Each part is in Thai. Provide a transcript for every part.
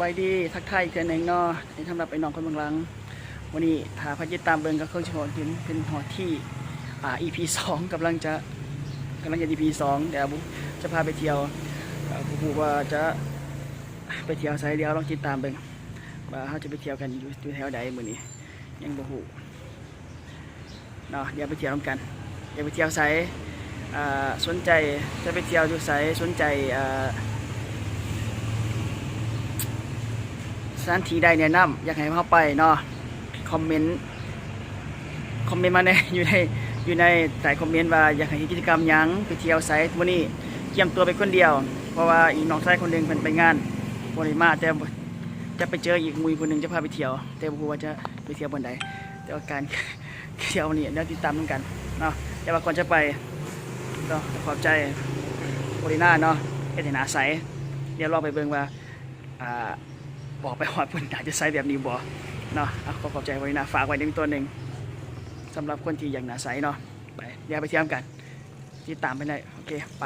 บายดีทักทายอีกเทื่อหนึงเนาะที่สำหรับไอ้น้องคนเมืองหลังวันนี้ถ้าพายิดตามเบิ่งก็เครื่องชนเป็นหอที่EP 2กำลังจะ EP 2เดี๋ยวผมจะพาไปเที่ยวผมว่าจะไปเที่ยวไสเดียวลองติดตามเบิ่งว่าเขาจะไปเที่ยวกันอยู่แถวใดมื้อนี้ยังบ่ฮู้เนาะเดี๋ยวไปเที่ยวกันเดี๋ยวไปเที่ยวไสสนใจจะไปเที่ยวอยู่ไสสนใจสถานที่ใดแนะนำอยากให้เข้าไปเนาะคอมเมนต์มาใน อยู่ในใต้คอมเมนต์ว่าอยากให้กิจกรรมหยังไปเที่ยวไสมื้อนี้เตรียมตัวไปคนเดียวเพราะว่าอีกน้องชายคนหนึงเพิ่นไปงานบ่ได้มาแต่จะไปเจออีกมุยคนหนึงจะพาไปเที่ยวแต่บ่รู้ว่าจะไปเที่ยวบนใดแต่ว่าการ เที่ยวนี่เดี๋ยวติดตามกันเนาะแต่ว่าก่อนจะไปก็ขอบใจโอริน่าเนาะเฮ็ดให้หน้าใสเดี๋ยวรอไปเบิ่งว่าบอกไปฮอดเพิ่นอาจจะใสแบบนี้บ่เนาะขอบใจโอริน่าฝากไว้1ตัวหนึ่งสำหรับคนที่อยากหน้าใสเนาะไปเดี๋ยวไปเที่ยวกันติดตามไปเลยโอเคไป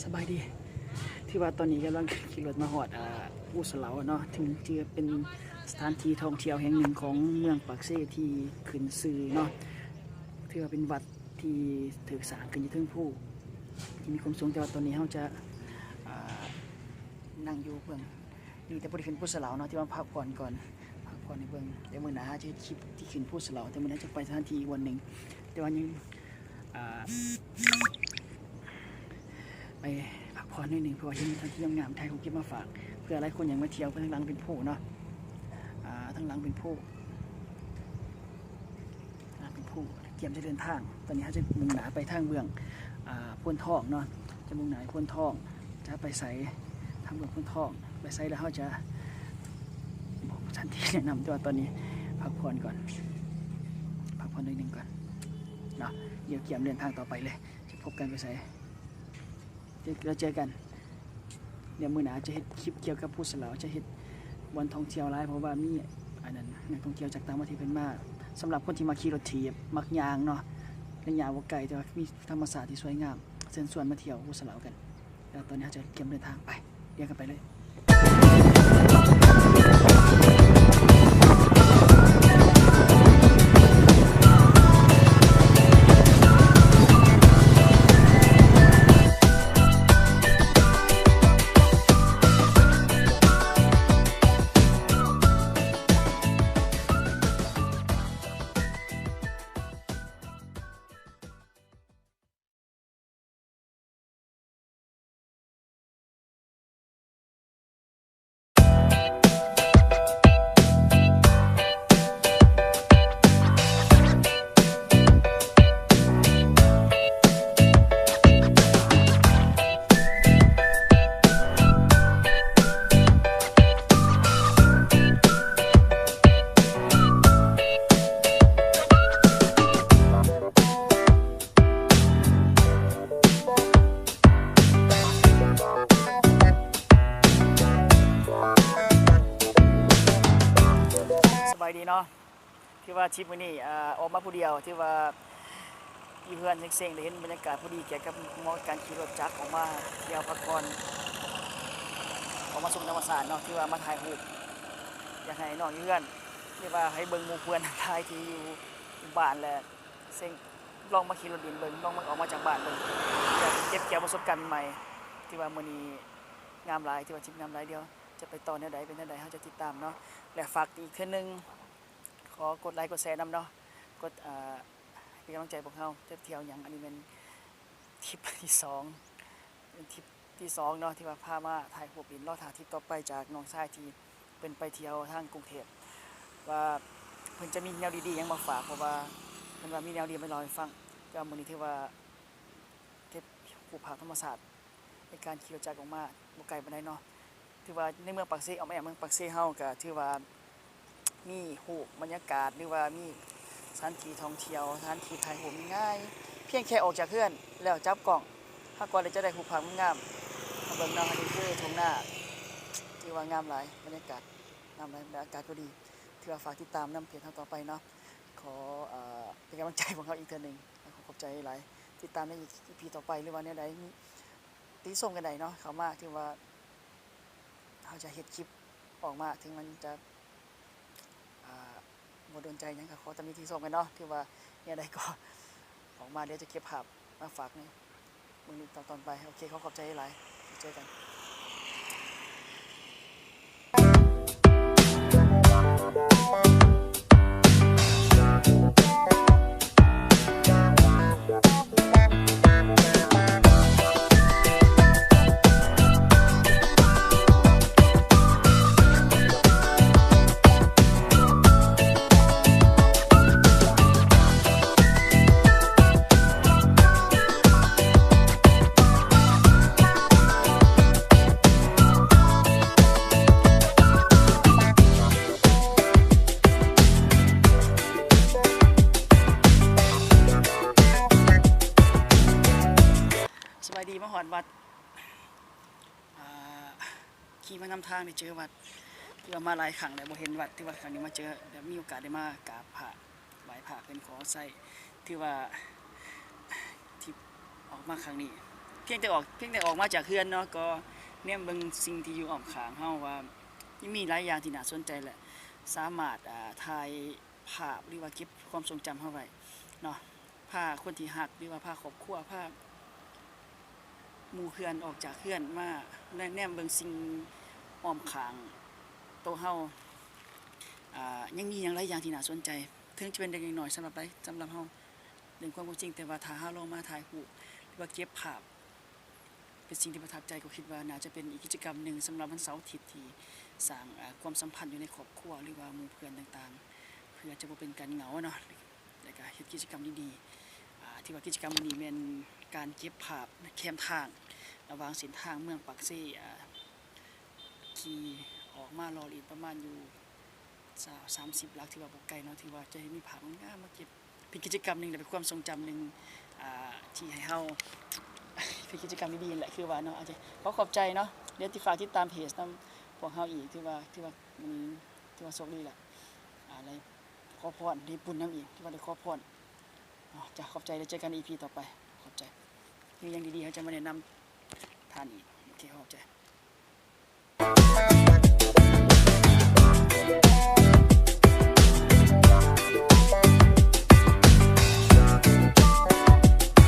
สบายดีที่ว่าตอนนี้กำลังขี่รถมาหอดอูสเหลาเนาะถึงจะเป็นสถานที่ท่องเที่ยวแห่งหนึ่งของเมืองปากเซ่ที่ขึ้นชื่อเนาะถือว่าเป็นวัดที่ถือสร้างขึ้นอยู่ทึ่งผู้ที่มีความสูงแต่ว่าตอนนี้เขาจะนั่งอยู่เบื้องนี่แต่บริขึ้นผู้สเหลาเนาะที่ว่าพักผ่อนก่อนพักผ่อนในเบื้องเดี๋ยวมื้อหน้าจะคลิปที่ขึ้นผู้สเหลาแต่มื้อหน้าจะไปสถานที่วันหนึ่งแต่ว่ายังไปพักผ่อนนิดหนึ่งเพราะว่าที่นี่ทั้งที่งามไทยผมเก็บมาฝากเพื่อหลายคนอยากมาเที่ยวเพื่อทั้งหลังเป็นผู้เนาะทั้งหลังเป็นผู้เตรียมจะเดินทางตอนนี้เขาจะมุ่งหน้าไปทางเมืองพ้นทองเนาะจะมุ่งหน้าพ้นทองจะไปใส่ทางเมืองพ้นทองไปใส่แล้วเขาจะบอกทันทีแนะนำแต่ว่าตอนนี้พักผ่อนก่อนพักผ่อนนิดหนึ่งก่อนเนาะเดี๋ยวเตรียมเดินทางต่อไปเลยจะพบกันไปใส่เราเจอกันเดี๋ยวมื้อหน้าจะเฮ็ดคลิปเกี่ยวกับผู้สเหลาจะเฮ็ดวันท่องเที่ยวหลายเพราะว่ามีอันนั้นนักท่องเที่ยวจากต่างประเทศเป็นมาสำหรับคนที่มาขี่รถถีบมักยางเนาะระยะว่าไกลแต่ว่ามีธรรมชาติที่สวยงามเชิญชวนมาเที่ยวผู้สเหลากันแล้วตอนนี้เราจะเตรียมเดินทางไปเดี๋ยวกันไปเลย เนาะที่ว่าทริปมื้อนี้ออกมาผู้เดียวที่ว่าอยู่เพื่อนเซ็งๆได้เห็นบรรยากาศพอดีเกี่ยวกับเหมาะการขี่รถจักรออกมาเที่ยวพักผ่อนออกมาชมธรรมชาติเนาะที่ว่ามาถ่ายรูปอยากให้น้องอยู่เพื่อนที่ว่าให้เบิ่งหมู่เพื่อนถ่ายที่อยู่บ้านแหละเซ็งลองมาขี่รถดินเบิ่งลองมาออกมาจากบ้านเบิ่งอยากเก็บเกี่ยวประสบการณ์ใหม่ที่ว่ามื้อนี้งามหลายที่ว่าทริปงามหลายเดียวจะไปต่อแนวใดเป็นแนวใดเฮาจะติดตามเนาะและฝากอีกเทื่อนึงขอกดไลค์กดแชร์นำเนาะกดเป็นกำลังใจพวกเราจะเที่ยวอย่างอันนี้เป็นทริปที่2เป็นทริปที่2เนาะที่ว่าพามาถ่ายรูปบินรอถ่ายทริปต่อไปจากน้องชายที่เป็นไปเที่ยวทางกรุงเทพว่าเพิ่นจะมีแนวดีๆหยังมาฝากเพราะว่าเพิ่นว่ามีแนวดีมาเล่าให้ฟังก็มื้อนี้ถือว่าเก็บรูปภาพธรรมชาติในการขี่รถจักรออกมาบ่ไกลปานใดเนาะถือว่าในเมืองปากเซเอาแม่เมืองปากเซเฮาก็ถือว่ามีรูปบรรยากาศหรือว่ามีสถานที่ท่องเที่ยวสถานที่ถ่ายรูปง่ายเพียงแค่ออกจากเรือนแล้วจับกล้องถ้าก่อนเลยจะได้รูปภาพงามมาเบิ่งเนาะอันนี้คือทุ่งนาที่ว่างามหลายบรรยากาศงามหลายบรรยากาศก็ดีถือว่าฝากติดตามนำเพจเฮาต่อไปเนาะขอเป็นกำลังใจของเฮาอีกเทื่อนึงขอบใจหลายติดตามใน EP ต่อไปหรือว่าแนวใดติชมกันได้เนาะเข้ามาที่ว่าเฮาจะเฮ็ดคลิปออกมาถึงมันจะบ่โดนใจหยังก็ขอตำหนิติชมกันเนาะที่ว่าแนวใดก็ออกมาเดี๋ยวจะเก็บภาพมาฝากในมื้อนี้ตอนไปโอเคขอบใจหลายเจอกันสบายดีมาหอดวัดขี่มานำทางได้เจอวัดที่ว่ามาหลายครั้งแล้วบ่เห็นวัดที่ว่าครั้งนี้มาเจอแล้วมีโอกาสได้มากราบพระไหว้พระเป็นขอใส่ที่ว่าที่ออกมาครั้งนี้เพียงแต่ออกมาจากเรือนเนาะก็แนมเบิ่งสิ่งที่อยู่อ้อมข้างเฮาว่ายังมีหลายอย่างที่น่าสนใจแหละสามารถถ่ายภาพหรือว่าเก็บความทรงจำเฮาไว้เนาะพาคนที่ฮักหรือว่าพาครอบครัวพาหมู่เพื่อนออกจากเรือนมาแนมเบิ่งสิ่งอ้อมข้างโตเฮายังมีหยังหลายอย่างที่น่าสนใจถึงจะเป็นเล็กน้อยสำหรับเฮาเรื่องความจริงแต่ว่าถ้าเฮาลองมาถ่ายรูปหรือว่าเก็บภาพเป็นสิ่งที่ประทับใจก็คิดว่าน่าจะเป็นอีกกิจกรรมหนึ่งสำหรับวันเสาร์อาทิตย์ที่สร้างความสัมพันธ์อยู่ในครอบครัวหรือว่าหมู่เพื่อนต่างๆเพื่อจะบ่เป็นการเหงาเนาะแล้วก็เฮ็ดกิจกรรมดีๆที่ว่ากิจกรรมมื้อนี้แม่นการเก็บภาพแคมทางระหว่างเส้นทางเมืองปากเซ่ขี่ออกมารออีกประมาณอยู่30 ลักที่ว่าบ่ไกลเนาะที่ว่าจะมีภาพงามมาเก็บเป็นกิจกรรมหนึงและเป็นความทรงจำหนึงที่ให้เฮาเป็นกิจกรรมดีๆแหละคือว่าเนาะอาจจะขอบใจเนาะเดี๋ยวฝากติดตามเพจนำพวกเฮาอีกที่ว่ามันที่ว่าโชคดีแหละอะไรขอพรได้บุญนำอีกที่ว่าได้ขอพรจะขอบใจแล้วเจอกัน EP ต่อไปขอบใจมีอย่างดีๆเขาจะมาแนะนำท่านอีกโอเคขอบใจ